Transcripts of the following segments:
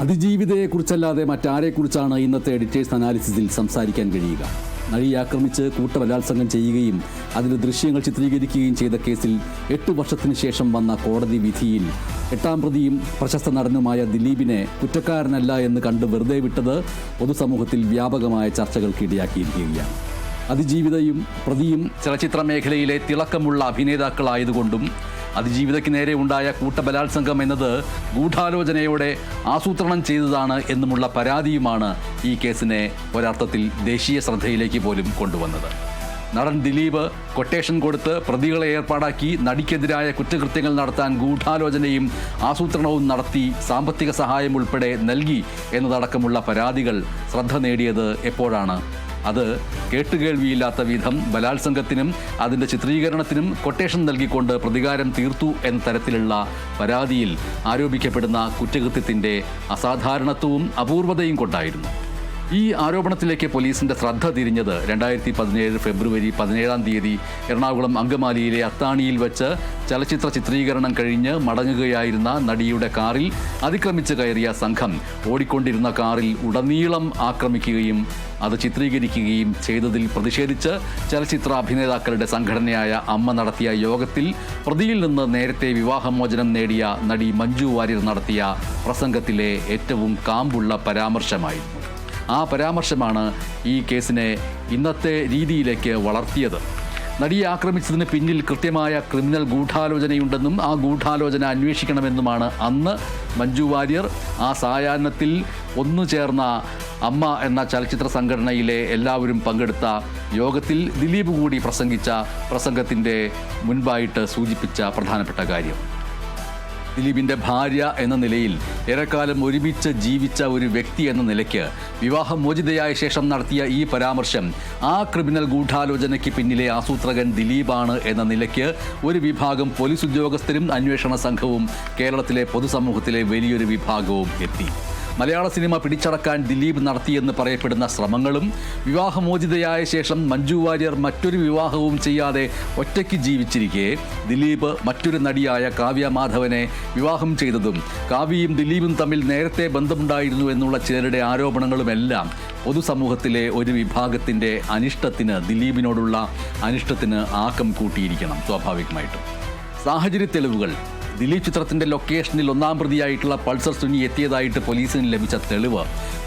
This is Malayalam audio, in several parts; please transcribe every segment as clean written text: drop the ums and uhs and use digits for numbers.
അതിജീവിതയെക്കുറിച്ചല്ലാതെ മറ്റാരെക്കുറിച്ചാണ് ഇന്നത്തെ എഡിറ്റേഴ്സ് അനാലിസിസിൽ സംസാരിക്കാൻ കഴിയുക? നടിയെ ആക്രമിച്ച് കൂട്ടബലാത്സംഗം ചെയ്യുകയും അതിൻ്റെ ദൃശ്യങ്ങൾ ചിത്രീകരിക്കുകയും ചെയ്ത കേസിൽ 8 വർഷത്തിന് ശേഷം വന്ന കോടതി വിധിയിൽ 8ാം പ്രതിയും പ്രശസ്ത നടനുമായ ദിലീപിനെ കുറ്റക്കാരനല്ല എന്ന് കണ്ട് വെറുതെ വിട്ടത് പൊതുസമൂഹത്തിൽ വ്യാപകമായ ചർച്ചകൾക്ക് ഇടയാക്കിയിരിക്കുകയാണ്. അതിജീവിതയും പ്രതിയും ചലച്ചിത്ര മേഖലയിലെ തിളക്കമുള്ള അഭിനേതാക്കളായതുകൊണ്ടും അതിജീവിതയ്ക്ക് നേരെ ഉണ്ടായ കൂട്ടബലാത്സംഗം എന്നത് ഗൂഢാലോചനയോടെ ആസൂത്രണം ചെയ്തതാണ് എന്നുമുള്ള പരാതിയുമാണ് ഈ കേസിനെ ഒരർത്ഥത്തിൽ ദേശീയ ശ്രദ്ധയിലേക്ക് പോലും കൊണ്ടുവന്നത്. നടൻ ദിലീപ് കൊട്ടേഷൻ കൊടുത്ത് പ്രതികളെ ഏർപ്പാടാക്കി നടിക്കെതിരായ കുറ്റകൃത്യങ്ങൾ നടത്താൻ ഗൂഢാലോചനയും ആസൂത്രണവും നടത്തി സാമ്പത്തിക സഹായം ഉൾപ്പെടെ നൽകി എന്നതടക്കമുള്ള പരാതികൾ ശ്രദ്ധ നേടിയത് എപ്പോഴാണ്? അത് കേട്ടുകേൾവിയില്ലാത്ത വിധം ബലാത്സംഗത്തിനും അതിൻ്റെ ചിത്രീകരണത്തിനും കൊട്ടേഷൻ നൽകിക്കൊണ്ട് പ്രതികാരം തീർത്തു എന്ന തരത്തിലുള്ള പരാതിയിൽ ആരോപിക്കപ്പെടുന്ന കുറ്റകൃത്യത്തിൻ്റെ അസാധാരണത്വവും അപൂർവതയും കൊണ്ടായിരുന്നു. ഈ ആരോപണത്തിലേക്ക് പോലീസിൻ്റെ ശ്രദ്ധ തിരിഞ്ഞത് 2017 ഫെബ്രുവരി 17-ാം തീയതി എറണാകുളം അങ്കമാലിയിലെ അത്താണിയിൽ വെച്ച് ചലച്ചിത്ര ചിത്രീകരണം കഴിഞ്ഞ് മടങ്ങുകയായിരുന്ന നടിയുടെ കാറിൽ അതിക്രമിച്ച് കയറിയ സംഘം ഓടിക്കൊണ്ടിരുന്ന കാറിൽ ഉടനീളം ആക്രമിക്കുകയും അത് ചിത്രീകരിക്കുകയും ചെയ്തതിൽ പ്രതിഷേധിച്ച് ചലച്ചിത്ര അഭിനേതാക്കളുടെ സംഘടനയായ അമ്മ നടത്തിയ യോഗത്തിൽ പ്രതിയിൽ നിന്ന് നേരത്തെ വിവാഹമോചനം നേടിയ നടി മഞ്ജു വാര്യർ നടത്തിയ പ്രസംഗത്തിലെ ഏറ്റവും കാമ്പുള്ള പരാമർശമായിരുന്നു. ആ പരാമർശമാണ് ഈ കേസിനെ ഇന്നത്തെ രീതിയിലേക്ക് വളർത്തിയത്. നടിയെ ആക്രമിച്ചതിന് പിന്നിൽ കൃത്യമായ ക്രിമിനൽ ഗൂഢാലോചനയുണ്ടെന്നും ആ ഗൂഢാലോചന അന്വേഷിക്കണമെന്നുമാണ് അന്ന് മഞ്ജു വാര്യർ ആ സായാഹ്നത്തിൽ ഒന്നുചേർന്ന അമ്മ എന്ന ചലച്ചിത്ര സംഘടനയിലെ എല്ലാവരും പങ്കെടുത്ത യോഗത്തിൽ ദിലീപ് കൂടി പ്രസംഗിച്ച പ്രസംഗത്തിൻ്റെ മുൻപായിട്ട് സൂചിപ്പിച്ച പ്രധാനപ്പെട്ട കാര്യം. ദിലീപിൻ്റെ ഭാര്യ എന്ന നിലയിൽ ഏറെക്കാലം ഒരുമിച്ച് ജീവിച്ച ഒരു വ്യക്തി എന്ന നിലയ്ക്ക് വിവാഹമോചിതയായ ശേഷം നടത്തിയ ഈ പരാമർശം ആ ക്രിമിനൽ ഗൂഢാലോചനയ്ക്ക് പിന്നിലെ ആസൂത്രകൻ ദിലീപാണ് എന്ന നിലയ്ക്ക് ഒരു വിഭാഗം പോലീസ് ഉദ്യോഗസ്ഥരും അന്വേഷണ സംഘവും കേരളത്തിലെ പൊതുസമൂഹത്തിലെ വലിയൊരു വിഭാഗവും എത്തി. മലയാള സിനിമ പിടിച്ചടക്കാൻ ദിലീപ് നടത്തിയെന്ന് പറയപ്പെടുന്ന ശ്രമങ്ങളും വിവാഹമോചിതയായ ശേഷം മഞ്ജു വാര്യർ മറ്റൊരു വിവാഹവും ചെയ്യാതെ ഒറ്റയ്ക്ക് ജീവിച്ചിരിക്കെ ദിലീപ് മറ്റൊരു നടിയായ കാവ്യ മാധവനെ വിവാഹം ചെയ്തതും കാവ്യയും ദിലീപും തമ്മിൽ നേരത്തെ ബന്ധമുണ്ടായിരുന്നു എന്നുള്ള ചിലരുടെ ആരോപണങ്ങളുമെല്ലാം പൊതുസമൂഹത്തിലെ ഒരു വിഭാഗത്തിൻ്റെ അനിഷ്ടത്തിന്, ദിലീപിനോടുള്ള അനിഷ്ടത്തിന് ആക്കം കൂട്ടിയിരിക്കണം. സ്വാഭാവികമായിട്ടും സാഹചര്യ തെളിവുകൾ, ദിലീപ് ചിത്രത്തിൻ്റെ ലൊക്കേഷനിൽ 1ാം പ്രതിയായിട്ടുള്ള പൾസർ സുനി എത്തിയതായിട്ട് പോലീസിന് ലഭിച്ച തെളിവ്,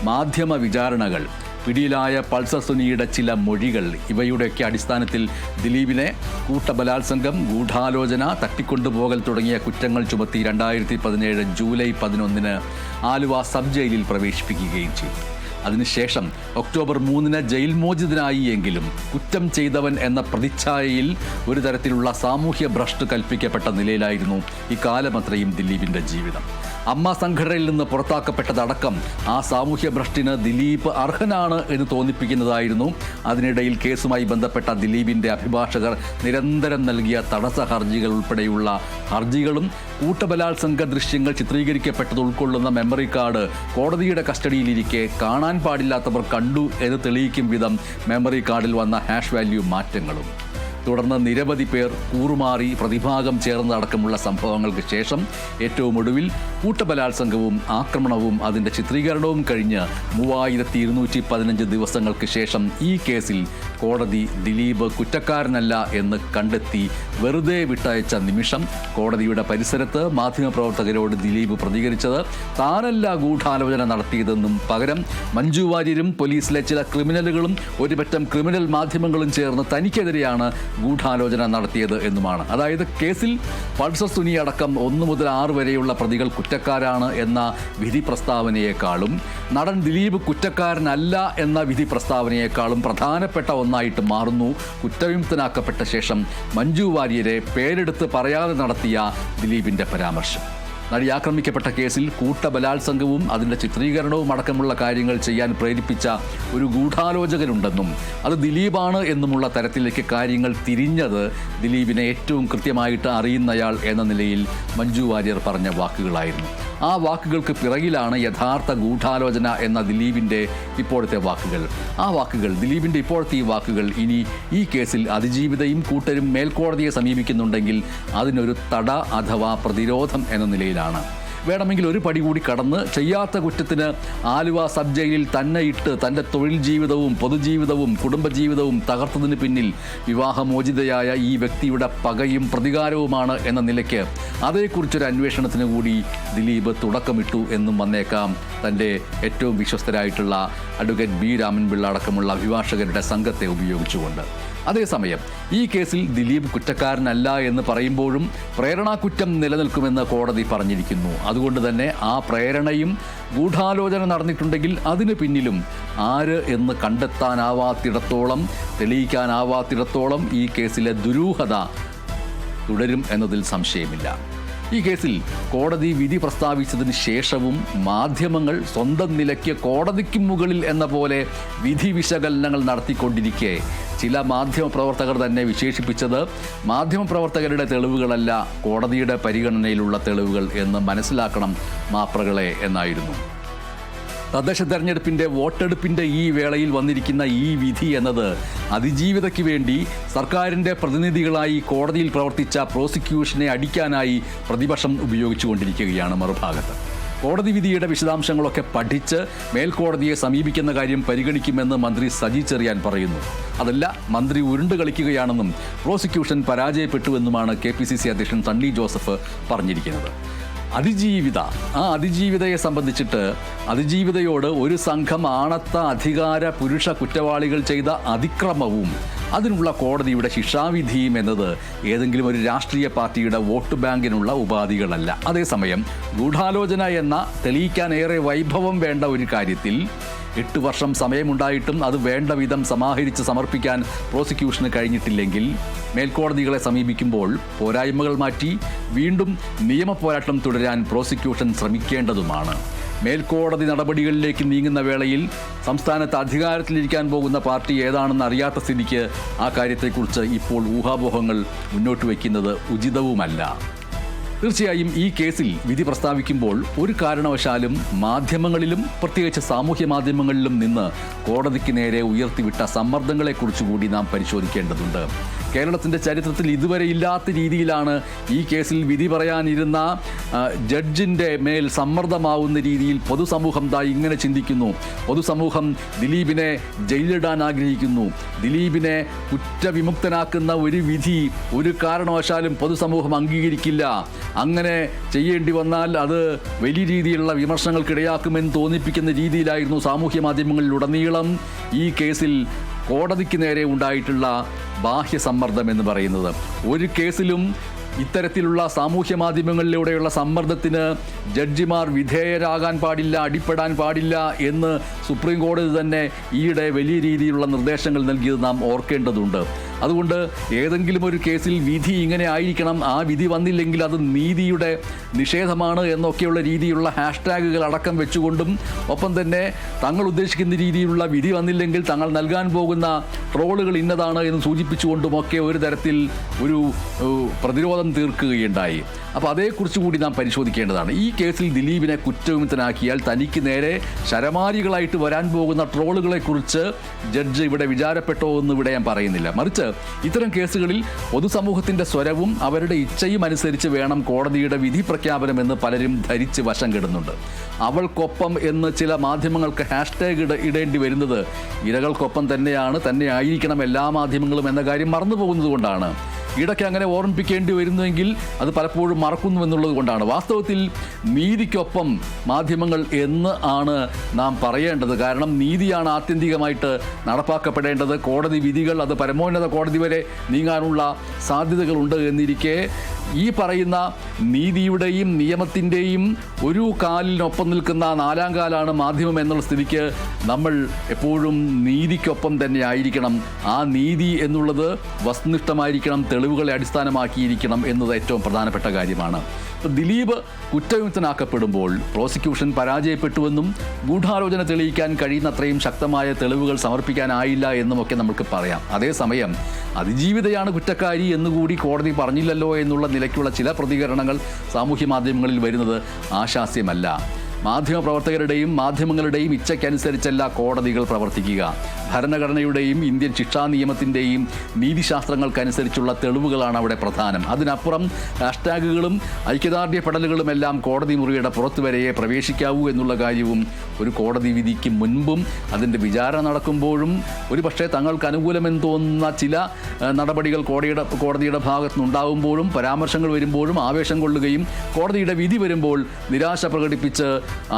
മാധ്യമ വിചാരണകൾ, പിടിയിലായ പൾസർ സുനിയുടെ ചില മൊഴികൾ, ഇവയുടെയൊക്കെ അടിസ്ഥാനത്തിൽ ദിലീപിനെ കൂട്ടബലാത്സംഗം, ഗൂഢാലോചന, തട്ടിക്കൊണ്ടുപോകൽ തുടങ്ങിയ കുറ്റങ്ങൾ ചുമത്തി 2017 ജൂലൈ 11 ആലുവ സബ് ജയിലിൽ പ്രവേശിപ്പിക്കുകയും ചെയ്തു. അതിനുശേഷം ഒക്ടോബർ 3 ജയിൽ മോചിതനായി എങ്കിലും കുറ്റം ചെയ്തവൻ എന്ന പ്രതിച്ഛായയിൽ ഒരു തരത്തിലുള്ള സാമൂഹ്യ ഭ്രഷ്ട് കൽപ്പിക്കപ്പെട്ട നിലയിലായിരുന്നു ഇക്കാലമത്രയും ദിലീപിൻ്റെ ജീവിതം. അമ്മ സംഘടനയിൽ നിന്ന് പുറത്താക്കപ്പെട്ടതടക്കം ആ സാമൂഹ്യ ഭ്രഷ്ടിന് ദിലീപ് അർഹനാണ് എന്ന് തോന്നിപ്പിക്കുന്നതായിരുന്നു. അതിനിടയിൽ കേസുമായി ബന്ധപ്പെട്ട ദിലീപിൻ്റെ അഭിഭാഷകർ നിരന്തരം നൽകിയ തടസ്സ ഹർജികൾ ഉൾപ്പെടെയുള്ള ഹർജികളും കൂട്ടബലാത്സംഗ ദൃശ്യങ്ങൾ ചിത്രീകരിക്കപ്പെട്ടത് ഉൾക്കൊള്ളുന്ന മെമ്മറി കാർഡ് കോടതിയുടെ കസ്റ്റഡിയിലിരിക്കെ കാണാൻ പാടില്ലാത്തവർ കണ്ടു എന്ന് തെളിയിക്കും വിധം മെമ്മറി കാർഡിൽ വന്ന ഹാഷ് വാല്യൂ മാറ്റങ്ങളും, തുടർന്ന് നിരവധി പേർ കൂറുമാറി പ്രതിഭാഗം ചേർന്നതടക്കമുള്ള സംഭവങ്ങൾക്ക് ശേഷം ഏറ്റവും ഒടുവിൽ കൂട്ടബലാത്സംഗവും ആക്രമണവും അതിൻ്റെ ചിത്രീകരണവും കഴിഞ്ഞ് 3215 ദിവസങ്ങൾക്ക് ശേഷം ഈ കേസിൽ കോടതി ദിലീപ് കുറ്റക്കാരനല്ല എന്ന് കണ്ടെത്തി വെറുതെ വിട്ടയച്ച നിമിഷം കോടതിയുടെ പരിസരത്ത് മാധ്യമപ്രവർത്തകരോട് ദിലീപ് പ്രതികരിച്ചത് താനല്ല ഗൂഢാലോചന നടത്തിയതെന്നും പകരം മഞ്ജു വാര്യരും പോലീസിലെ ചില ക്രിമിനലുകളും ഒരുപറ്റം ക്രിമിനൽ മാധ്യമങ്ങളും ചേർന്ന് തനിക്കെതിരെയാണ് ഗൂഢാലോചന നടത്തിയത് എന്നുമാണ്. അതായത് കേസിൽ പൾസർ സുനി അടക്കം 1 മുതൽ 6 വരെയുള്ള പ്രതികൾ കുറ്റക്കാരാണ് എന്ന വിധി പ്രസ്താവനയെക്കാളും നടൻ ദിലീപ് കുറ്റക്കാരനല്ല എന്ന വിധി പ്രസ്താവനയെക്കാളും പ്രധാനപ്പെട്ട ഒന്നായിട്ട് മാറുന്നു കുറ്റവിമുക്തനാക്കപ്പെട്ട ശേഷം മഞ്ജു വാര്യരെ പേരെടുത്ത് പറയാതെ നടത്തിയ ദിലീപിൻ്റെ പരാമർശം. നടി ആക്രമിക്കപ്പെട്ട കേസിൽ കൂട്ടബലാത്സംഗവും അതിൻ്റെ ചിത്രീകരണവും അടക്കമുള്ള കാര്യങ്ങൾ ചെയ്യാൻ പ്രേരിപ്പിച്ച ഒരു ഗൂഢാലോചകനുണ്ടെന്നും അത് ദിലീപാണ് എന്നുമുള്ള തരത്തിലേക്ക് കാര്യങ്ങൾ തിരിഞ്ഞത് ദിലീപിനെ ഏറ്റവും കൃത്യമായിട്ട് അറിയുന്നയാൾ എന്ന നിലയിൽ മഞ്ജു വാര്യർ പറഞ്ഞ വാക്കുകളായിരുന്നു. ആ വാക്കുകൾക്ക് പിറകിലാണ് യഥാർത്ഥ ഗൂഢാലോചന എന്ന ദിലീപിൻ്റെ ഇപ്പോഴത്തെ വാക്കുകൾ. ആ വാക്കുകൾ, ദിലീപിൻ്റെ ഇപ്പോഴത്തെ ഈ വാക്കുകൾ ഇനി ഈ കേസിൽ അതിജീവിതയും കൂട്ടരും മേൽക്കോടതിയെ സമീപിക്കുന്നുണ്ടെങ്കിൽ അതിനൊരു തട അഥവാ പ്രതിരോധം എന്ന നിലയിലാണ്. വേണമെങ്കിൽ ഒരു പടി കൂടി കടന്ന് ചെയ്യാത്ത കുറ്റത്തിന് ആലുവ സബ് ജയിലിൽ തന്നെ ഇട്ട് തൻ്റെ തൊഴിൽ ജീവിതവും പൊതുജീവിതവും കുടുംബജീവിതവും തകർത്തതിന് പിന്നിൽ വിവാഹമോചിതയായ ഈ വ്യക്തിയുടെ പകയും പ്രതികാരവുമാണ് എന്ന നിലയ്ക്ക് അതേക്കുറിച്ചൊരു അന്വേഷണത്തിന് കൂടി ദിലീപ് തുടക്കമിട്ടു എന്നും വന്നേക്കാം തൻ്റെ ഏറ്റവും വിശ്വസ്തരായിട്ടുള്ള അഡ്വക്കേറ്റ് ബി രാമൻപിള്ള അടക്കമുള്ള അഭിഭാഷകരുടെ സംഘത്തെ ഉപയോഗിച്ചുകൊണ്ട്. അതേസമയം ഈ കേസിൽ ദിലീപ് കുറ്റക്കാരനല്ല എന്ന് പറയുമ്പോഴും പ്രേരണാക്കുറ്റം നിലനിൽക്കുമെന്ന് കോടതി പറഞ്ഞിരിക്കുന്നു. അതുകൊണ്ട് തന്നെ ആ പ്രേരണയും ഗൂഢാലോചന നടന്നിട്ടുണ്ടെങ്കിൽ അതിന് പിന്നിലും ആര് എന്ന് കണ്ടെത്താനാവാത്തിടത്തോളം, തെളിയിക്കാനാവാത്തിടത്തോളം ഈ കേസിലെ ദുരൂഹത തുടരും എന്നതിൽ സംശയമില്ല. ഈ കേസിൽ കോടതി വിധി പ്രസ്താവിച്ചതിന് ശേഷവും മാധ്യമങ്ങൾ സ്വന്തം നിലയ്ക്ക് കോടതിക്ക് മുകളിൽ എന്ന പോലെ വിധി വിശകലനങ്ങൾ നടത്തിക്കൊണ്ടിരിക്കെ ചില മാധ്യമപ്രവർത്തകർ തന്നെ വിശേഷിപ്പിച്ചത് മാധ്യമപ്രവർത്തകരുടെ തെളിവുകളല്ല കോടതിയുടെ പരിഗണനയിലുള്ള തെളിവുകൾ എന്ന് മനസ്സിലാക്കണം മാപ്രകളെ എന്നായിരുന്നു. തദ്ദേശ തെരഞ്ഞെടുപ്പിൻ്റെ വോട്ടെടുപ്പിൻ്റെ ഈ വേളയിൽ വന്നിരിക്കുന്ന ഈ വിധി എന്നത് അതിജീവിതയ്ക്ക് വേണ്ടി സർക്കാരിൻ്റെ പ്രതിനിധികളായി കോടതിയിൽ പ്രവർത്തിച്ച പ്രോസിക്യൂഷനെ അടിക്കാനായി പ്രതിപക്ഷം ഉപയോഗിച്ചുകൊണ്ടിരിക്കുകയാണ്. മറുഭാഗത്ത് കോടതി വിധിയുടെ വിശദാംശങ്ങളൊക്കെ പഠിച്ച് മേൽക്കോടതിയെ സമീപിക്കുന്ന കാര്യം പരിഗണിക്കുമെന്ന് മന്ത്രി സജി ചെറിയാൻ പറയുന്നു. അതല്ല, മന്ത്രി ഉരുണ്ട് കളിക്കുകയാണെന്നും പ്രോസിക്യൂഷൻ പരാജയപ്പെട്ടുവെന്നുമാണ് KPCC അധ്യക്ഷൻ സണ്ണി ജോസഫ് പറഞ്ഞിരിക്കുന്നത്. അതിജീവിതയെ സംബന്ധിച്ചിട്ട് അതിജീവിതയോട് ഒരു സംഘം ആണത്ത അധികാര പുരുഷ കുറ്റവാളികൾ ചെയ്ത അതിക്രമവും അതിനുള്ള കോടതിയുടെ ശിക്ഷാവിധിയും എന്നത് ഏതെങ്കിലും ഒരു രാഷ്ട്രീയ പാർട്ടിയുടെ വോട്ട് ബാങ്കിനുള്ള ഉപാധികളല്ല. അതേസമയം ഗൂഢാലോചന എന്ന തെളിയിക്കാൻ ഏറെ വൈഭവം വേണ്ട ഒരു കാര്യത്തിൽ 8 വർഷം സമയമുണ്ടായിട്ടും അത് വേണ്ട വിധം സമാഹരിച്ച് സമർപ്പിക്കാൻ പ്രോസിക്യൂഷന് കഴിഞ്ഞിട്ടില്ലെങ്കിൽ മേൽക്കോടതികളെ സമീപിക്കുമ്പോൾ പോരായ്മകൾ മാറ്റി വീണ്ടും നിയമപോരാട്ടം തുടരാൻ പ്രോസിക്യൂഷൻ ശ്രമിക്കേണ്ടതുമാണ്. മേൽക്കോടതി നടപടികളിലേക്ക് നീങ്ങുന്ന വേളയിൽ സംസ്ഥാനത്ത് അധികാരത്തിലിരിക്കാൻ പോകുന്ന പാർട്ടി ഏതാണെന്ന് അറിയാത്ത സ്ഥിതിക്ക് ആ കാര്യത്തെക്കുറിച്ച് ഇപ്പോൾ ഊഹാപോഹങ്ങൾ മുന്നോട്ട് വയ്ക്കുന്നത് ഉചിതവുമല്ല. തീർച്ചയായും ഈ കേസിൽ വിധി പ്രസ്താവിക്കുമ്പോൾ ഒരു കാരണവശാലും മാധ്യമങ്ങളിലും പ്രത്യേകിച്ച് സാമൂഹ്യ മാധ്യമങ്ങളിലും നിന്ന് കോടതിക്ക് നേരെ ഉയർത്തിവിട്ട സമ്മർദ്ദങ്ങളെക്കുറിച്ചുകൂടി നാം പരിശോധിക്കേണ്ടതുണ്ട്. കേരളത്തിൻ്റെ ചരിത്രത്തിൽ ഇതുവരെ ഇല്ലാത്ത രീതിയിലാണ് ഈ കേസിൽ വിധി പറയാനിരുന്ന ജഡ്ജിൻ്റെ മേൽ സമ്മർദ്ദമാവുന്ന രീതിയിൽ പൊതുസമൂഹം ഇങ്ങനെ ചിന്തിക്കുന്നു. പൊതുസമൂഹം ദിലീപിനെ ജയിലിടാൻ ആഗ്രഹിക്കുന്നു. ദിലീപിനെ കുറ്റവിമുക്തനാക്കുന്ന ഒരു വിധി ഒരു കാരണവശാലും പൊതുസമൂഹം അംഗീകരിക്കില്ല. അങ്ങനെ ചെയ്യേണ്ടി വന്നാൽ അത് വലിയ രീതിയിലുള്ള വിമർശനങ്ങൾക്കിടയാക്കുമെന്ന് തോന്നിപ്പിക്കുന്ന രീതിയിലായിരുന്നു സാമൂഹ്യ മാധ്യമങ്ങളിലുടനീളം ഈ കേസിൽ കോടതിക്ക് നേരെ ഉണ്ടായിട്ടുള്ള ബാഹ്യ സമ്മർദ്ദം എന്ന് പറയുന്നത്. ഒരു കേസിലും ഇത്തരത്തിലുള്ള സാമൂഹ്യ മാധ്യമങ്ങളിലൂടെയുള്ള സമ്മർദ്ദത്തിന് ജഡ്ജിമാർ വിധേയരാകാൻ പാടില്ല, അടിപ്പെടാൻ പാടില്ല എന്ന് സുപ്രീം കോടതി തന്നെ ഈയിടെ വലിയ രീതിയിലുള്ള നിർദ്ദേശങ്ങൾ നൽകിയത് നാം ഓർക്കേണ്ടതുണ്ട്. അതുകൊണ്ട് ഏതെങ്കിലും ഒരു കേസിൽ വിധി ഇങ്ങനെ ആയിരിക്കണം, ആ വിധി വന്നില്ലെങ്കിൽ അത് നീതിയുടെ നിഷേധമാണ് എന്നൊക്കെയുള്ള രീതിയിലുള്ള ഹാഷ്ടാഗുകൾ അടക്കം വെച്ചുകൊണ്ടും ഒപ്പം തന്നെ തങ്ങൾ ഉദ്ദേശിക്കുന്ന രീതിയിലുള്ള വിധി വന്നില്ലെങ്കിൽ തങ്ങൾ നൽകാൻ പോകുന്ന ട്രോളുകൾ ഇന്നതാണ് എന്ന് സൂചിപ്പിച്ചുകൊണ്ടുമൊക്കെ ഒരു തരത്തിൽ ഒരു പ്രതിരോധം തീർക്കുകയുണ്ടായി. അപ്പോൾ അതേക്കുറിച്ച് കൂടി നാം പരിശോധിക്കേണ്ടതാണ്. ഈ കേസിൽ ദിലീപിനെ കുറ്റവിമുക്തനാക്കിയാൽ തനിക്ക് നേരെ ശരമാരികളായിട്ട് വരാൻ പോകുന്ന ട്രോളുകളെക്കുറിച്ച് ജഡ്ജ് ഇവിടെ വിചാരപ്പെട്ടോ എന്ന് ഇവിടെ ഞാൻ പറയുന്നില്ല. മറിച്ച് ഇത്തരം കേസുകളിൽ പൊതുസമൂഹത്തിൻ്റെ സ്വരവും അവരുടെ ഇച്ഛയും അനുസരിച്ച് വേണം കോടതിയുടെ വിധി പ്രഖ്യാപനം എന്ന് പലരും ധരിച്ച് വശം കെടുന്നുണ്ട്. അവൾക്കൊപ്പം എന്ന് ചില മാധ്യമങ്ങൾക്ക് ഹാഷ്ടാഗ് ഇടേണ്ടി വരുന്നത് ഇരകൾക്കൊപ്പം തന്നെ ആയിരിക്കണം എല്ലാ മാധ്യമങ്ങളും എന്ന കാര്യം മറന്നു പോകുന്നത് കൊണ്ടാണ്. ഇടയ്ക്ക് അങ്ങനെ ഓർമ്മിപ്പിക്കേണ്ടി വരുന്നുവെങ്കിൽ അത് പലപ്പോഴും മറക്കുന്നു എന്നുള്ളത് കൊണ്ടാണ്. വാസ്തവത്തിൽ നീതിക്കൊപ്പം മാധ്യമങ്ങൾ എന്ന് ആണ് നാം പറയേണ്ടത്. കാരണം നീതിയാണ് ആത്യന്തികമായിട്ട് നടപ്പാക്കപ്പെടേണ്ടത്. കോടതി വിധികൾ അത് പരമോന്നത കോടതി വരെ നീങ്ങാനുള്ള സാധ്യതകളുണ്ട് എന്നിരിക്കെ ഈ പറയുന്ന നീതിയുടെയും നിയമത്തിൻ്റെയും ഒരു കാലിനൊപ്പം നിൽക്കുന്ന നാലാം കാലാണ് മാധ്യമം എന്നുള്ള സ്ഥിതിക്ക് നമ്മൾ എപ്പോഴും നീതിക്കൊപ്പം തന്നെ ആയിരിക്കണം. ആ നീതി എന്നുള്ളത് വസ്തുനിഷ്ഠമായിരിക്കണം, തെളിവുകളെ അടിസ്ഥാനമാക്കിയിരിക്കണം എന്നത് ഏറ്റവും പ്രധാനപ്പെട്ട കാര്യമാണ്. ദിലീപ് കുറ്റവിമുക്തനാക്കപ്പെടുമ്പോൾ പ്രോസിക്യൂഷൻ പരാജയപ്പെട്ടുവെന്നും ഗൂഢാലോചന തെളിയിക്കാൻ കഴിയുന്നത്രയും ശക്തമായ തെളിവുകൾ സമർപ്പിക്കാനായില്ല എന്നുമൊക്കെ നമുക്ക് പറയാം. അതേസമയം അതിജീവിതയാണ് കുറ്റക്കാരി എന്നുകൂടി കോടതി പറഞ്ഞില്ലല്ലോ എന്നുള്ള നിലയ്ക്കുള്ള ചില പ്രതികരണങ്ങൾ സാമൂഹ്യ മാധ്യമങ്ങളിൽ വരുന്നത് ആശാസ്യമല്ല. മാധ്യമപ്രവർത്തകരുടെയും മാധ്യമങ്ങളുടെയും ഇച്ഛയ്ക്കനുസരിച്ചല്ല കോടതികൾ പ്രവർത്തിക്കുക. ഭരണഘടനയുടെയും ഇന്ത്യൻ ശിക്ഷാ നിയമത്തിൻ്റെയും നീതിശാസ്ത്രങ്ങൾക്കനുസരിച്ചുള്ള തെളിവുകളാണ് അവിടെ പ്രധാനം. അതിനപ്പുറം ഹാഷ്ടാഗുകളും ഐക്യദാർഢ്യപ്പെടലുകളും എല്ലാം കോടതി മുറിയുടെ പുറത്തുവരെയേ പ്രവേശിക്കാവൂ എന്നുള്ള കാര്യവും ഒരു കോടതി വിധിക്ക് മുൻപും അതിൻ്റെ വിചാരണ നടക്കുമ്പോഴും ഒരുപക്ഷെ തങ്ങൾക്ക് അനുകൂലമെന്ന് തോന്നുന്ന ചില നടപടികൾ കോടതിയുടെ ഭാഗത്തുനിന്നുണ്ടാകുമ്പോഴും പരാമർശങ്ങൾ വരുമ്പോഴും ആവേശം കൊള്ളുകയും കോടതിയുടെ വിധി വരുമ്പോൾ നിരാശ പ്രകടിപ്പിച്ച്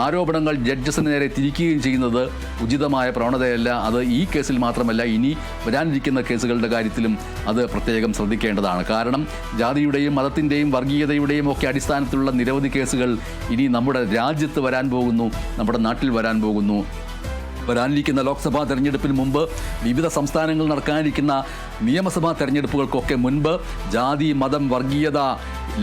ആരോപണങ്ങൾ ജഡ്ജസിന് നേരെ തിരിക്കുകയും ചെയ്യുന്നത് ഉചിതമായ പ്രവണതയല്ല. അത് ഈ കേസിൽ മാത്രമല്ല, ഇനി വരാനിരിക്കുന്ന കേസുകളുടെ കാര്യത്തിലും അത് പ്രത്യേകം ശ്രദ്ധിക്കേണ്ടതാണ്. കാരണം ജാതിയുടെയും മതത്തിൻ്റെയും വർഗീയതയുടെയും ഒക്കെ അടിസ്ഥാനത്തിലുള്ള നിരവധി കേസുകൾ ഇനി നമ്മുടെ രാജ്യത്ത് വരാൻ പോകുന്നു, നമ്മുടെ നാട്ടിൽ വരാൻ പോകുന്നു. വരാനിരിക്കുന്ന ലോക്സഭാ തെരഞ്ഞെടുപ്പിന് മുമ്പ് വിവിധ സംസ്ഥാനങ്ങളിൽ നടക്കാനിരിക്കുന്ന നിയമസഭാ തെരഞ്ഞെടുപ്പുകൾക്കൊക്കെ മുൻപ് ജാതി, മതം, വർഗീയത,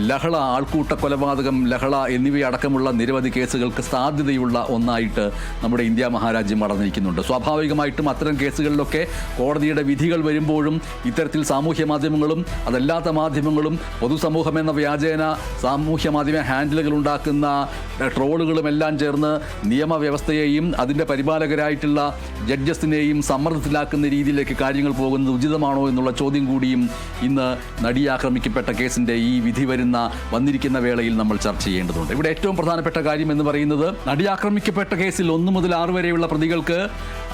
ലഹള, ആൾക്കൂട്ട കൊലപാതകം, ലഹള എന്നിവയടക്കമുള്ള നിരവധി കേസുകൾക്ക് സാധ്യതയുള്ള ഒന്നായിട്ട് നമ്മുടെ ഇന്ത്യ മഹാരാജ്യം വളർന്നിരിക്കുന്നുണ്ട്. സ്വാഭാവികമായിട്ടും അത്തരം കേസുകളിലൊക്കെ കോടതിയുടെ വിധികൾ വരുമ്പോഴും ഇത്തരത്തിൽ സാമൂഹ്യ മാധ്യമങ്ങളും അതല്ലാത്ത മാധ്യമങ്ങളും പൊതുസമൂഹം എന്ന വ്യാജേന സാമൂഹ്യ മാധ്യമ ഹാൻഡിലുകൾ ഉണ്ടാക്കുന്ന ട്രോളുകളും എല്ലാം ചേർന്ന് നിയമവ്യവസ്ഥയെയും അതിൻ്റെ പരിപാലകരായിട്ടുള്ള ജഡ്ജസിനെയും സമ്മർദ്ദത്തിലാക്കുന്ന രീതിയിലേക്ക് കാര്യങ്ങൾ പോകുന്നത് ഉചിതമാണോ എന്നുള്ള ചോദ്യം കൂടിയും ഇന്ന് നടി ആക്രമിക്കപ്പെട്ട കേസിൻ്റെ ഈ വിധി വന്നിരിക്കുന്ന വേളയിൽ നമ്മൾ ചർച്ച ചെയ്യേണ്ടതുണ്ട്. ഇവിടെ ഏറ്റവും പ്രധാനപ്പെട്ട കാര്യം എന്ന് പറയുന്നത്, നടി ആക്രമിക്കപ്പെട്ട കേസിൽ 1 മുതൽ 6 വരെയുള്ള പ്രതികൾക്ക്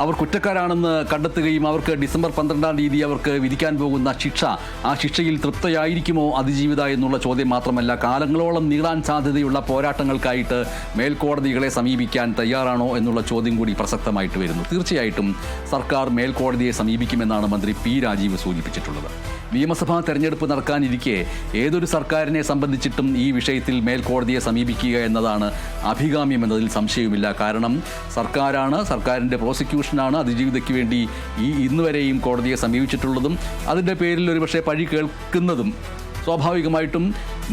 അവർ കുറ്റക്കാരാണെന്ന് കണ്ടെത്തുകയും അവർക്ക് ഡിസംബർ 12-ാം തീയതി അവർക്ക് വിധിക്കാൻ പോകുന്ന ശിക്ഷ, ആ ശിക്ഷയിൽ തൃപ്തയായിരിക്കുമോ അതിജീവിത എന്നുള്ള ചോദ്യം മാത്രമല്ല, കാലങ്ങളോളം നീളാൻ സാധ്യതയുള്ള പോരാട്ടങ്ങൾക്കായിട്ട് മേൽക്കോടതികളെ സമീപിക്കാൻ തയ്യാറാണോ എന്നുള്ള ചോദ്യം കൂടി പ്രസക്തമായിട്ട് വരുന്നു. തീർച്ചയായിട്ടും സർക്കാർ മേൽക്കോടതിയെ സമീപിക്കുമെന്നാണ് മന്ത്രി പി രാജീവ് സൂചിപ്പിച്ചിട്ടുള്ളത്. നിയമസഭാ തെരഞ്ഞെടുപ്പ് നടക്കാനിരിക്കെ ഏതൊരു സർക്കാരിനെ സംബന്ധിച്ചിട്ടും ഈ വിഷയത്തിൽ മേൽക്കോടതിയെ സമീപിക്കുക എന്നതാണ് അഭികാമ്യം എന്നതിൽ സംശയവുമില്ല. കാരണം സർക്കാരാണ്, സർക്കാരിൻ്റെ പ്രോസിക്യൂഷനാണ് അതിജീവിതയ്ക്ക് വേണ്ടി ഇന്നുവരെയും കോടതിയെ സമീപിച്ചിട്ടുള്ളതും അതിൻ്റെ പേരിൽ ഒരുപക്ഷെ പഴി കേൾക്കുന്നതും. സ്വാഭാവികമായിട്ടും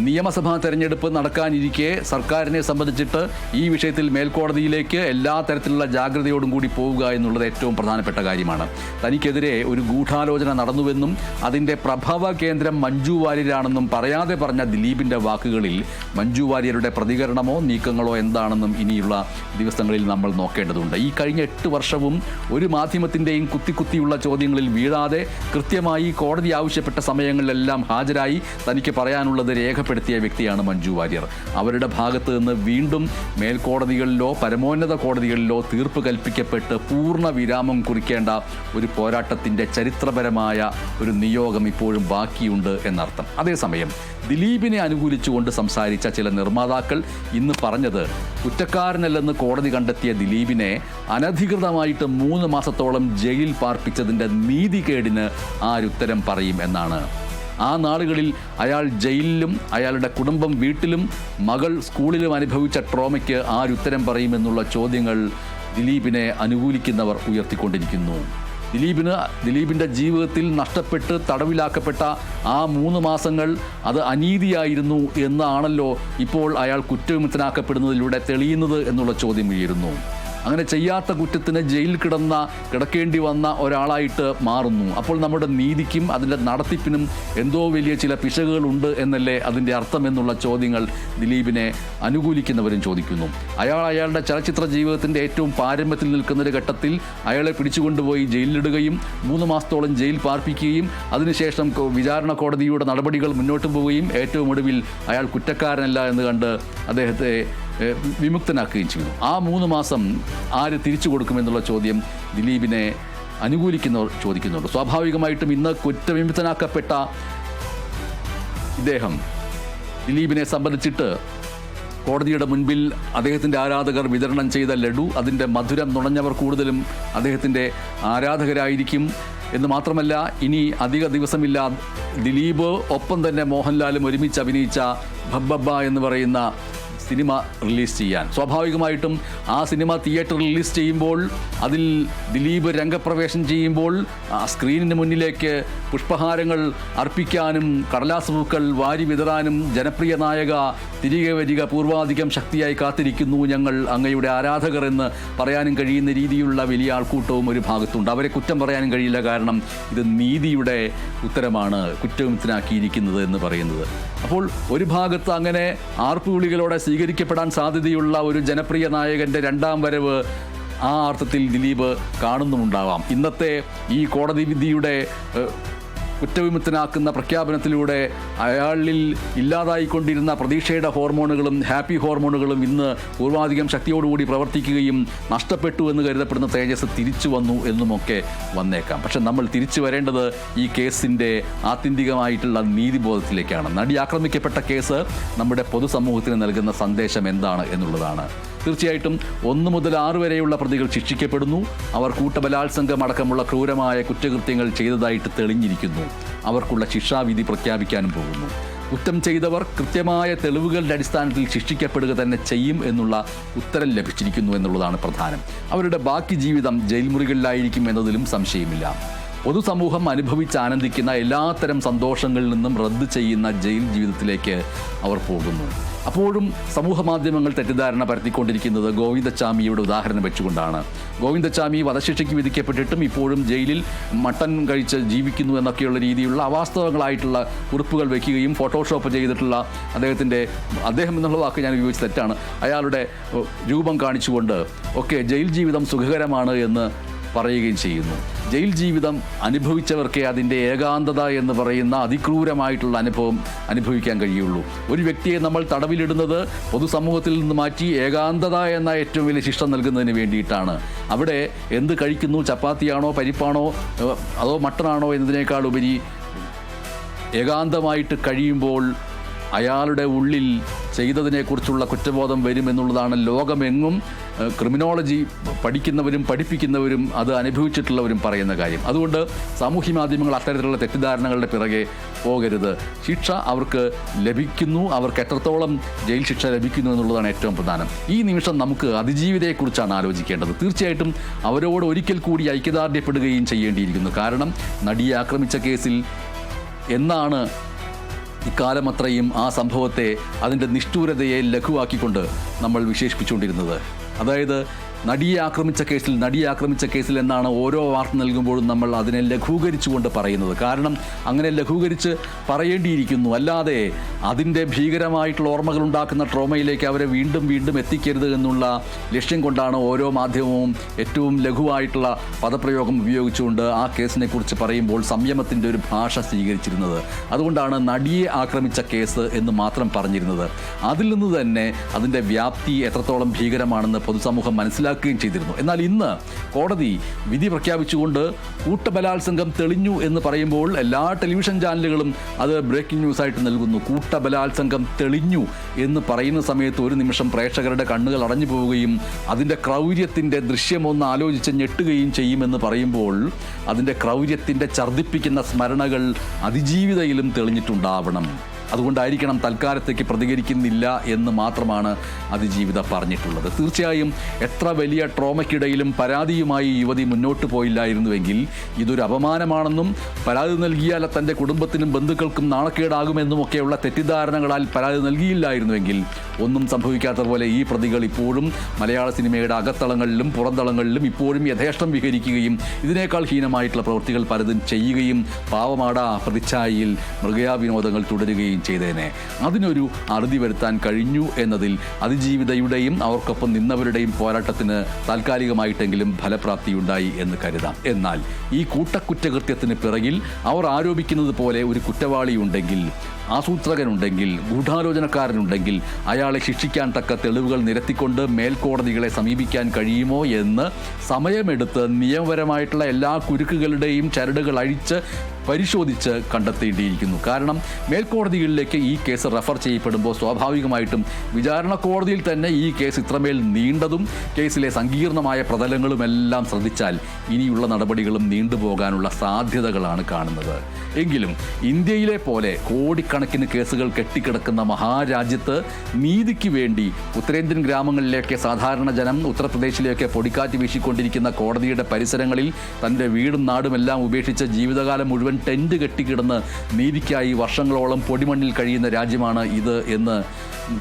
നിയമസഭാ തെരഞ്ഞെടുപ്പ് നടക്കാനിരിക്കെ സർക്കാരിനെ സംബന്ധിച്ചിട്ട് ഈ വിഷയത്തിൽ മേൽക്കോടതിയിലേക്ക് എല്ലാ തരത്തിലുള്ള ജാഗ്രതയോടും കൂടി പോവുക എന്നുള്ളത് ഏറ്റവും പ്രധാനപ്പെട്ട കാര്യമാണ്. തനിക്കെതിരെ ഒരു ഗൂഢാലോചന നടന്നുവെന്നും അതിൻ്റെ പ്രഭവ കേന്ദ്രം മഞ്ജു വാര്യരാണെന്നും പറയാതെ പറഞ്ഞ ദിലീപിൻ്റെ വാക്കുകളിൽ മഞ്ജു വാര്യരുടെ പ്രതികരണമോ നീക്കങ്ങളോ എന്താണെന്നും ഇനിയുള്ള ദിവസങ്ങളിൽ നമ്മൾ നോക്കേണ്ടതുണ്ട്. ഈ കഴിഞ്ഞ 8 വർഷവും ഒരു മാധ്യമത്തിൻ്റെയും കുത്തിയുള്ള ചോദ്യങ്ങളിൽ വീഴാതെ കൃത്യമായി കോടതി ആവശ്യപ്പെട്ട സമയങ്ങളിലെല്ലാം ഹാജരായി തനിക്ക് പറയാനുള്ളത് രേഖപ്പെടുത്തിയ വ്യക്തിയാണ് മഞ്ജു വാര്യർ. അവരുടെ ഭാഗത്ത് നിന്ന് വീണ്ടും മേൽക്കോടതികളിലോ പരമോന്നത കോടതികളിലോ തീർപ്പ് കൽപ്പിക്കപ്പെട്ട് പൂർണ്ണ വിരാമം കുറിക്കേണ്ട ഒരു പോരാട്ടത്തിൻ്റെ ചരിത്രപരമായ ഒരു നിയോഗം ഇപ്പോഴും ബാക്കിയുണ്ട് എന്നർത്ഥം. അതേസമയം ദിലീപിനെ അനുകൂലിച്ചുകൊണ്ട് സംസാരിച്ച ചില നിർമ്മാതാക്കൾ ഇന്ന് പറഞ്ഞത്, കുറ്റക്കാരനല്ലെന്ന് കോടതി കണ്ടെത്തിയ ദിലീപിനെ അനധികൃതമായിട്ട് 3 മാസത്തോളം ജയിലിൽ പാർപ്പിച്ചതിൻ്റെ നീതികേടിന് ആരുത്തരം പറയും എന്നാണ്. ആ നാളുകളിൽ അയാൾ ജയിലിലും അയാളുടെ കുടുംബം വീട്ടിലും മകൾ സ്കൂളിലും അനുഭവിച്ച ട്രോമയ്ക്ക് ആരുത്തരം പറയുമെന്നുള്ള ചോദ്യങ്ങൾ ദിലീപിനെ അനുകൂലിക്കുന്നവർ ഉയർത്തിക്കൊണ്ടിരിക്കുന്നു. ദിലീപിൻ്റെ ജീവിതത്തിൽ നഷ്ടപ്പെട്ട് തടവിലാക്കപ്പെട്ട ആ 3 മാസങ്ങൾ അത് അനീതിയായിരുന്നു എന്നാണല്ലോ ഇപ്പോൾ അയാൾ കുറ്റവിമുക്തനാക്കപ്പെടുന്നതിലൂടെ തെളിയുന്നത് എന്നുള്ള ചോദ്യം ഉയരുന്നു. അങ്ങനെ ചെയ്യാത്ത കുറ്റത്തിന് ജയിലിൽ കിടക്കേണ്ടി വന്ന ഒരാളായിട്ട് മാറുന്നു. അപ്പോൾ നമ്മുടെ നീതിക്കും അതിൻ്റെ നടത്തിപ്പിനും എന്തോ വലിയ ചില പിശകുകളുണ്ട് എന്നല്ലേ അതിൻ്റെ അർത്ഥം എന്നുള്ള ചോദ്യങ്ങൾ ദിലീപിനെ അനുകൂലിക്കുന്നവരും ചോദിക്കുന്നു. അയാളുടെ ചലച്ചിത്ര ജീവിതത്തിൻ്റെ ഏറ്റവും പാരമ്യത്തിൽ നിൽക്കുന്നൊരു ഘട്ടത്തിൽ അയാളെ പിടിച്ചുകൊണ്ടുപോയി ജയിലിലിടുകയും 3 മാസത്തോളം ജയിൽ പാർപ്പിക്കുകയും അതിനുശേഷം വിചാരണ കോടതിയുടെ നടപടികൾ മുന്നോട്ട് പോവുകയും ഏറ്റവും ഒടുവിൽ അയാൾ കുറ്റക്കാരനല്ല എന്ന് കണ്ട് അദ്ദേഹത്തെ വിമുക്തനാക്കുകയും ചെയ്യുന്നു. ആ 3 മാസം ആര് തിരിച്ചു കൊടുക്കുമെന്നുള്ള ചോദ്യം ദിലീപിനെ അനുകൂലിക്കുന്നവർ ചോദിക്കുന്നുണ്ട്. സ്വാഭാവികമായിട്ടും ഇന്ന് കുറ്റവിമുക്തനാക്കപ്പെട്ട ഇദ്ദേഹം ദിലീപിനെ സംബന്ധിച്ചിട്ട് കോടതിയുടെ മുൻപിൽ അദ്ദേഹത്തിൻ്റെ ആരാധകർ വിതരണം ചെയ്ത ലഡു, അതിൻ്റെ മധുരം നുണഞ്ഞവർ കൂടുതലും അദ്ദേഹത്തിൻ്റെ ആരാധകരായിരിക്കും എന്ന് മാത്രമല്ല, ഇനി അധിക ദിവസമില്ല ദിലീപ് ഒപ്പം തന്നെ മോഹൻലാലും ഒരുമിച്ച് അഭിനയിച്ച ഭബ്ബബ്ബ എന്ന് പറയുന്ന സിനിമ റിലീസ് ചെയ്യാൻ. സ്വാഭാവികമായിട്ടും ആ സിനിമ തിയേറ്റർ റിലീസ് ചെയ്യുമ്പോൾ അതിൽ ദിലീപ് രംഗപ്രവേശം ചെയ്യുമ്പോൾ സ്ക്രീനിന് മുന്നിലേക്ക് പുഷ്പഹാരങ്ങൾ അർപ്പിക്കാനും കടലാസ് പൂക്കൾ വാരി വിതറാനും ജനപ്രിയ നായക തിരികെ വരിക, പൂർവാധികം ശക്തിയായി കാത്തിരിക്കുന്നു ഞങ്ങൾ അങ്ങയുടെ ആരാധകർ എന്ന് പറയാനും കഴിയുന്ന രീതിയിലുള്ള വലിയ ആൾക്കൂട്ടവും ഒരു ഭാഗത്തുണ്ട്. അവരെ കുറ്റം പറയാനും കഴിയില്ല, കാരണം ഇത് നീതിയുടെ ഉത്തരമാണ് കുറ്റവിമുക്തനാക്കിയിരിക്കുന്നത് എന്ന് പറയുന്നത്. അപ്പോൾ ഒരു ഭാഗത്ത് അങ്ങനെ ആർപ്പുവിളികളോടെ സ്വീകരിക്കപ്പെടാൻ സാധ്യതയുള്ള ഒരു ജനപ്രിയ നായകൻ്റെ രണ്ടാം വരവ് ആ അർത്ഥത്തിൽ ദിലീപ് കാണുന്നുമുണ്ടാവാം. ഇന്നത്തെ ഈ കോടതി വിധിയുടെ കുറ്റവിമുക്തനാക്കുന്ന പ്രഖ്യാപനത്തിലൂടെ അയാളിൽ ഇല്ലാതായിക്കൊണ്ടിരുന്ന പ്രതീക്ഷയുടെ ഹോർമോണുകളും ഹാപ്പി ഹോർമോണുകളും ഇന്ന് പൂർവാധികം ശക്തിയോടുകൂടി പ്രവർത്തിക്കുകയും നഷ്ടപ്പെട്ടു എന്ന് കരുതപ്പെടുന്ന തേജസ് തിരിച്ചു വന്നു എന്നുമൊക്കെ വന്നേക്കാം. പക്ഷെ നമ്മൾ തിരിച്ചു വരേണ്ടത് ഈ കേസിൻ്റെ ആത്യന്തികമായിട്ടുള്ള നീതിബോധത്തിലേക്കാണ്. നടി ആക്രമിക്കപ്പെട്ട കേസ് നമ്മുടെ പൊതുസമൂഹത്തിന് നൽകുന്ന സന്ദേശം എന്താണ് എന്നുള്ളതാണ്. തീർച്ചയായിട്ടും 1 മുതൽ 6 വരെയുള്ള പ്രതികൾ ശിക്ഷിക്കപ്പെടുന്നു. അവർ കൂട്ടബലാത്സംഗം അടക്കമുള്ള ക്രൂരമായ കുറ്റകൃത്യങ്ങൾ ചെയ്തതായിട്ട് തെളിഞ്ഞിരിക്കുന്നു. അവർക്കുള്ള ശിക്ഷാവിധി പ്രഖ്യാപിക്കാനും പോകുന്നു. കുറ്റം ചെയ്തവർ കൃത്യമായ തെളിവുകളുടെ അടിസ്ഥാനത്തിൽ ശിക്ഷിക്കപ്പെടുക തന്നെ ചെയ്യും എന്നുള്ള ഉത്തരം ലഭിച്ചിരിക്കുന്നു എന്നുള്ളതാണ് പ്രധാനം. അവരുടെ ബാക്കി ജീവിതം ജയിൽ മുറികളിലായിരിക്കും എന്നതിലും സംശയമില്ല. പൊതുസമൂഹം അനുഭവിച്ചാനന്ദിക്കുന്ന എല്ലാത്തരം സന്തോഷങ്ങളിൽ നിന്നും റദ്ദ് ചെയ്യുന്ന ജയിൽ ജീവിതത്തിലേക്ക് അവർ പോകുന്നു. അപ്പോഴും സമൂഹ മാധ്യമങ്ങൾ തെറ്റിദ്ധാരണ പരത്തിക്കൊണ്ടിരിക്കുന്നത് ഗോവിന്ദച്ചാമിയുടെ ഉദാഹരണം വെച്ചുകൊണ്ടാണ്. ഗോവിന്ദച്ചാമി വധശിക്ഷയ്ക്ക് വിധിക്കപ്പെട്ടിട്ടും ഇപ്പോഴും ജയിലിൽ മട്ടൻ കഴിച്ച് ജീവിക്കുന്നു എന്നൊക്കെയുള്ള രീതിയിലുള്ള അവാസ്തവങ്ങളായിട്ടുള്ള കുറിപ്പുകൾ വയ്ക്കുകയും ഫോട്ടോഷോപ്പ് ചെയ്തിട്ടുള്ള അദ്ദേഹം എന്നുള്ള വാക്ക് ഞാൻ ഉപയോഗിച്ച് തെറ്റാണ്, അയാളുടെ രൂപം കാണിച്ചുകൊണ്ട് ഒക്കെ ജയിൽ ജീവിതം സുഖകരമാണ് എന്ന് പറയുകയും ചെയ്യുന്നു. ജയിൽ ജീവിതം അനുഭവിച്ചവർക്കേ അതിൻ്റെ ഏകാന്തത എന്ന് പറയുന്ന അതിക്രൂരമായിട്ടുള്ള അനുഭവം അനുഭവിക്കാൻ കഴിയുള്ളൂ. ഒരു വ്യക്തിയെ നമ്മൾ തടവിലിടുന്നത് പൊതുസമൂഹത്തിൽ നിന്ന് മാറ്റി ഏകാന്തത എന്ന ഏറ്റവും വലിയ ശിക്ഷ നൽകുന്നതിന് വേണ്ടിയിട്ടാണ്. അവിടെ എന്ത് കഴിക്കുന്നു, ചപ്പാത്തിയാണോ പരിപ്പാണോ അതോ മട്ടനാണോ എന്നതിനേക്കാൾ ഉപരി ഏകാന്തമായിട്ട് കഴിയുമ്പോൾ അയാളുടെ ഉള്ളിൽ ചെയ്തതിനെക്കുറിച്ചുള്ള കുറ്റബോധം വരുമെന്നുള്ളതാണ് ലോകമെങ്ങും ക്രിമിനോളജി പഠിക്കുന്നവരും പഠിപ്പിക്കുന്നവരും അത് അനുഭവിച്ചിട്ടുള്ളവരും പറയുന്ന കാര്യം. അതുകൊണ്ട് സാമൂഹ്യ മാധ്യമങ്ങൾ അത്തരത്തിലുള്ള തെറ്റിദ്ധാരണകളുടെ പിറകെ പോകരുത്. ശിക്ഷ അവർക്ക് ലഭിക്കുന്നു, അവർക്ക് എത്രത്തോളം ജയിൽ ശിക്ഷ ലഭിക്കുന്നു എന്നുള്ളതാണ് ഏറ്റവും പ്രധാനം. ഈ നിമിഷം നമുക്ക് അതിജീവിതയെക്കുറിച്ചാണ് ആലോചിക്കേണ്ടത്. തീർച്ചയായിട്ടും അവരോട് ഒരിക്കൽ കൂടി ഐക്യദാർഢ്യപ്പെടുകയും ചെയ്യേണ്ടിയിരിക്കുന്നു. കാരണം നടിയെ ആക്രമിച്ച കേസിൽ എന്നാണ് ഇക്കാലമത്രയും ആ സംഭവത്തെ അതിൻ്റെ നിഷ്ഠൂരതയെ ലഘുവാക്കിക്കൊണ്ട് നമ്മൾ വിശേഷിപ്പിച്ചുകൊണ്ടിരുന്നത്. അതായത് നടിയെ ആക്രമിച്ച കേസിൽ എന്നാണ് ഓരോ വാർത്ത നൽകുമ്പോഴും നമ്മൾ അതിനെ ലഘൂകരിച്ചുകൊണ്ട് പറയുന്നത്. കാരണം അങ്ങനെ ലഘൂകരിച്ച് പറയേണ്ടിയിരിക്കുന്നു. അല്ലാതെ അതിൻ്റെ ഭീകരമായിട്ടുള്ള ഓർമ്മകൾ ഉണ്ടാക്കുന്ന ട്രോമയിലേക്ക് അവരെ വീണ്ടും വീണ്ടും എത്തിക്കരുത് എന്നുള്ള ലക്ഷ്യം കൊണ്ടാണ് ഓരോ മാധ്യമവും ഏറ്റവും ലഘുവായിട്ടുള്ള പദപ്രയോഗം ഉപയോഗിച്ചുകൊണ്ട് ആ കേസിനെ കുറിച്ച് പറയുമ്പോൾ സംയമത്തിൻ്റെ ഒരു ഭാഷ സ്വീകരിച്ചിരുന്നത്. അതുകൊണ്ടാണ് നടിയെ ആക്രമിച്ച കേസ് എന്ന് മാത്രം പറഞ്ഞിരുന്നത്. അതിൽ നിന്ന് തന്നെ അതിൻ്റെ വ്യാപ്തി എത്രത്തോളം ഭീകരമാണെന്ന് പൊതുസമൂഹം മനസ്സിലാക്കുകയും ചെയ്തിരുന്നു. എന്നാൽ ഇന്ന് കോടതി വിധി പ്രഖ്യാപിച്ചുകൊണ്ട് കൂട്ടബലാത്സംഗം തെളിഞ്ഞു എന്ന് പറയുമ്പോൾ എല്ലാ ടെലിവിഷൻ ചാനലുകളും അത് ബ്രേക്കിംഗ് ന്യൂസായിട്ട് നൽകുന്നു. കൂട്ടബലാത്സംഗം തെളിഞ്ഞു എന്ന് പറയുന്ന സമയത്ത് ഒരു നിമിഷം പ്രേക്ഷകരുടെ കണ്ണുകൾ അടഞ്ഞു പോവുകയും അതിൻ്റെ ക്രൗര്യത്തിൻ്റെ ദൃശ്യമൊന്ന് ആലോചിച്ച് ഞെട്ടുകയും ചെയ്യുമെന്ന് പറയുമ്പോൾ അതിൻ്റെ ക്രൗര്യത്തിൻ്റെ ഛർദ്ദിപ്പിക്കുന്ന സ്മരണകൾ അതിജീവിതയിലും തെളിഞ്ഞിട്ടുണ്ടാവണം. അതുകൊണ്ടായിരിക്കണം തൽക്കാലത്തേക്ക് പ്രതികരിക്കുന്നില്ല എന്ന് മാത്രമാണ് അതിജീവിത പറഞ്ഞിട്ടുള്ളത്. തീർച്ചയായും എത്ര വലിയ ട്രോമയ്ക്കിടയിലും പരാതിയുമായി യുവതി മുന്നോട്ട് പോയില്ലായിരുന്നുവെങ്കിൽ ഇതൊരു അപമാനമാണെന്നും പരാതി നൽകിയാൽ തൻ്റെ കുടുംബത്തിനും ബന്ധുക്കൾക്കും നാണക്കേടാകുമെന്നുമൊക്കെയുള്ള തെറ്റിദ്ധാരണകളാൽ പരാതി നൽകിയില്ലായിരുന്നുവെങ്കിൽ ഒന്നും സംഭവിക്കാത്ത പോലെ ഈ പ്രതികൾ ഇപ്പോഴും മലയാള സിനിമയുടെ അകത്തളങ്ങളിലും പുറന്തളങ്ങളിലും ഇപ്പോഴും യഥേഷ്ടം വിഹരിക്കുകയും ഇതിനേക്കാൾ ഹീനമായിട്ടുള്ള പ്രവൃത്തികൾ പലതും ചെയ്യുകയും പാവമാട പ്രതിച്ഛായയിൽ മൃഗയാവിനോദങ്ങൾ തുടരുകയും ചെയ്തേനെ. അതിനൊരു അറുതി വരുത്താൻ കഴിഞ്ഞു എന്നതിൽ അതിജീവിതയുടെയും അവർക്കൊപ്പം നിന്നവരുടെയും പോരാട്ടത്തിന് താൽക്കാലികമായിട്ടെങ്കിലും ഫലപ്രാപ്തിയുണ്ടായി എന്ന് കരുതാം. എന്നാൽ ഈ കൂട്ടക്കുറ്റകൃത്യത്തിന് പിറകിൽ അവർ ആരോപിക്കുന്നത് പോലെ ഒരു കുറ്റവാളിയുണ്ടെങ്കിൽ, ആസൂത്രകനുണ്ടെങ്കിൽ, ഗൂഢാലോചനക്കാരനുണ്ടെങ്കിൽ അയാളെ ശിക്ഷിക്കാൻ തക്ക തെളിവുകൾ നിരത്തിക്കൊണ്ട് മേൽക്കോടതികളെ സമീപിക്കാൻ കഴിയുമോ എന്ന് സമയമെടുത്ത് നിയമപരമായിട്ടുള്ള എല്ലാ കുരുക്കുകളുടെയും ചരടുകൾ അഴിച്ച് പരിശോധിച്ച് കണ്ടെത്തേണ്ടിയിരിക്കുന്നു. കാരണം മേൽക്കോടതികളിലേക്ക് ഈ കേസ് റെഫർ ചെയ്യപ്പെടുമ്പോൾ സ്വാഭാവികമായിട്ടും വിചാരണ കോടതിയിൽ തന്നെ ഈ കേസ് ഇത്രമേൽ നീണ്ടതും കേസിലെ സങ്കീർണമായ പ്രതലങ്ങളുമെല്ലാം ശ്രദ്ധിച്ചാൽ ഇനിയുള്ള നടപടികളും നീണ്ടുപോകാനുള്ള സാധ്യതകളാണ് കാണുന്നത്. എങ്കിലും ഇന്ത്യയിലെ പോലെ കോടിക്കണക്കിന് ആയിരക്കണക്കിന് കേസുകൾ കെട്ടിക്കിടക്കുന്ന മഹാരാജ്യത്ത് നീതിക്ക് വേണ്ടി ഉത്തരേന്ത്യൻ ഗ്രാമങ്ങളിലേക്ക് സാധാരണ ജനം, ഉത്തർപ്രദേശിലേക്ക് പൊടിക്കാറ്റ് വീശിക്കൊണ്ടിരിക്കുന്ന കോടതിയുടെ പരിസരങ്ങളിൽ തൻ്റെ വീടും നാടുമെല്ലാം ഉപേക്ഷിച്ച് ജീവിതകാലം മുഴുവൻ ടെൻറ്റ് കെട്ടിക്കിടന്ന് നീതിക്കായി വർഷങ്ങളോളം പൊടിമണ്ണിൽ കഴിയുന്ന രാജ്യമാണ് ഇത് എന്ന്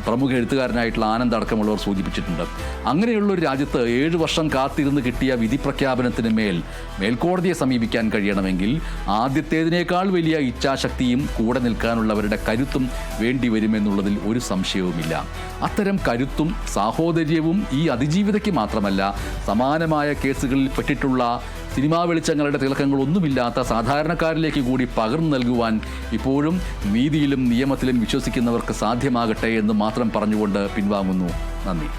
പ്രമുഖ എഴുത്തുകാരനായിട്ടുള്ള ആനന്ദ് അടക്കമുള്ളവർ സൂചിപ്പിച്ചിട്ടുണ്ട്. അങ്ങനെയുള്ളൊരു രാജ്യത്ത് 7 വർഷം കാത്തിരുന്ന് കിട്ടിയ വിധി പ്രഖ്യാപനത്തിന് മേൽക്കോടതിയെ സമീപിക്കാൻ കഴിയണമെങ്കിൽ ആദ്യത്തേതിനേക്കാൾ വലിയ ഇച്ഛാശക്തിയും കൂടെ നിൽക്കാനുള്ളവരുടെ കരുത്തും വേണ്ടിവരുമെന്നുള്ളതിൽ ഒരു സംശയവുമില്ല. അത്തരം കരുത്തും സാഹോദര്യവും ഈ അതിജീവിതയ്ക്ക് മാത്രമല്ല, സമാനമായ കേസുകളിൽ പെട്ടിട്ടുള്ള സിനിമാ വെളിച്ചങ്ങളുടെ തിളക്കങ്ങളൊന്നുമില്ലാത്ത സാധാരണക്കാരിലേക്ക് കൂടി പകർന്നു നൽകുവാൻ ഇപ്പോഴും നീതിയിലും നിയമത്തിലും വിശ്വസിക്കുന്നവർക്ക് സാധ്യമാകട്ടെ എന്ന് മാത്രം പറഞ്ഞുകൊണ്ട് പിൻവാങ്ങുന്നു. നന്ദി.